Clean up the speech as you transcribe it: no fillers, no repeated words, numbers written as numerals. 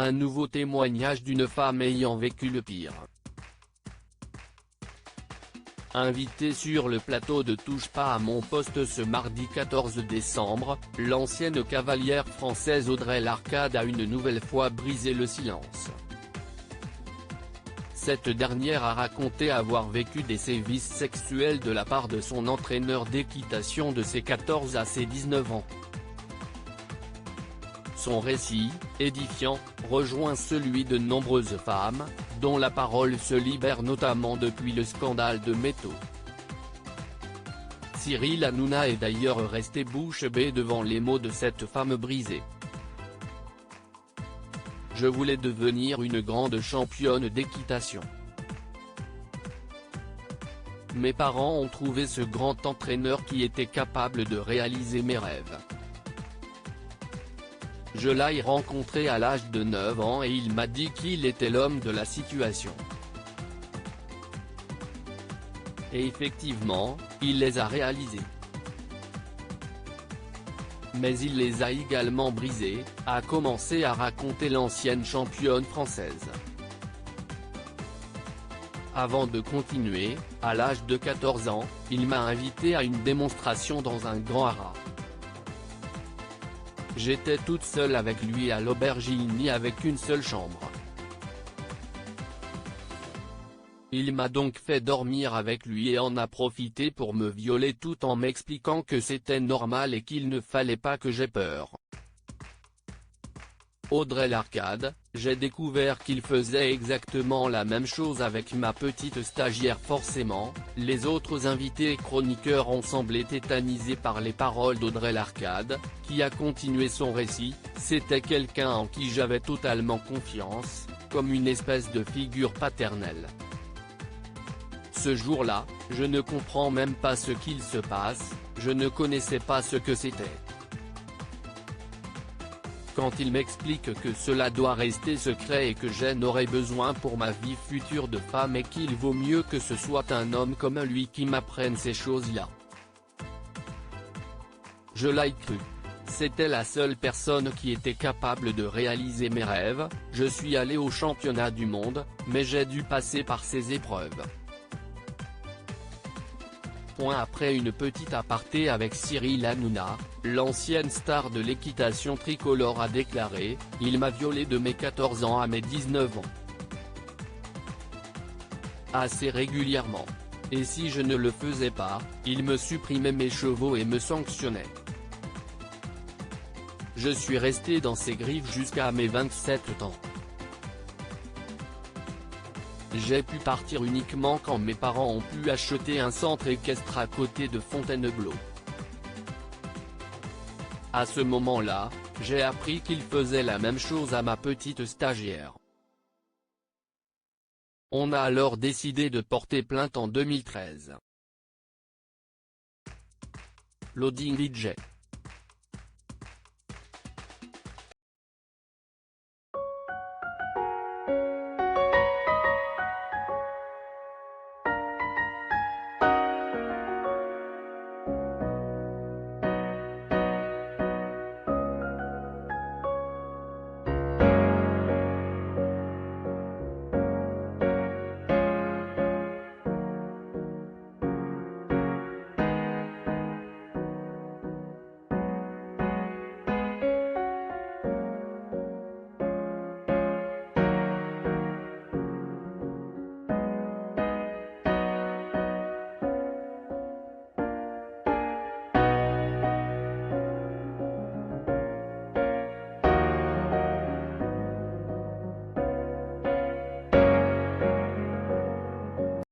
Un nouveau témoignage d'une femme ayant vécu le pire. Invitée sur le plateau de Touche pas à mon poste ce mardi 14 décembre, l'ancienne cavalière française Audrey Larcade a une nouvelle fois brisé le silence. Cette dernière a raconté avoir vécu des sévices sexuels de la part de son entraîneur d'équitation de ses 14 à ses 19 ans. Son récit, édifiant, rejoint celui de nombreuses femmes, dont la parole se libère notamment depuis le scandale de métaux. Cyril Hanouna est d'ailleurs resté bouche bée devant les mots de cette femme brisée. Je voulais devenir une grande championne d'équitation. Mes parents ont trouvé ce grand entraîneur qui était capable de réaliser mes rêves. Je l'ai rencontré à l'âge de 9 ans et il m'a dit qu'il était l'homme de la situation. Et effectivement, il les a réalisés. Mais il les a également brisés, a commencé à raconter l'ancienne championne française. Avant de continuer, à l'âge de 14 ans, il m'a invité à une démonstration dans un grand haras. J'étais toute seule avec lui à l'aubergine avec une seule chambre. Il m'a donc fait dormir avec lui et en a profité pour me violer tout en m'expliquant que c'était normal et qu'il ne fallait pas que j'aie peur. Audrey Larcade, j'ai découvert qu'il faisait exactement la même chose avec ma petite stagiaire. Forcément, les autres invités et chroniqueurs ont semblé tétanisés par les paroles d'Audrey Larcade, qui a continué son récit. C'était quelqu'un en qui j'avais totalement confiance, comme une espèce de figure paternelle. Ce jour-là, je ne comprends même pas ce qu'il se passe, je ne connaissais pas ce que c'était. Quand il m'explique que cela doit rester secret et que j'en aurai besoin pour ma vie future de femme et qu'il vaut mieux que ce soit un homme comme lui qui m'apprenne ces choses-là. Je l'ai cru. C'était la seule personne qui était capable de réaliser mes rêves. Je suis allé au championnat du monde, mais j'ai dû passer par ces épreuves. Après une petite aparté avec Cyril Hanouna, l'ancienne star de l'équitation tricolore a déclaré « Il m'a violé de mes 14 ans à mes 19 ans. Assez régulièrement. Et si je ne le faisais pas, il me supprimait mes chevaux et me sanctionnait. Je suis resté dans ses griffes jusqu'à mes 27 ans. J'ai pu partir uniquement quand mes parents ont pu acheter un centre équestre à côté de Fontainebleau. À ce moment-là, j'ai appris qu'il faisait la même chose à ma petite stagiaire. On a alors décidé de porter plainte en 2013. Loading DJ.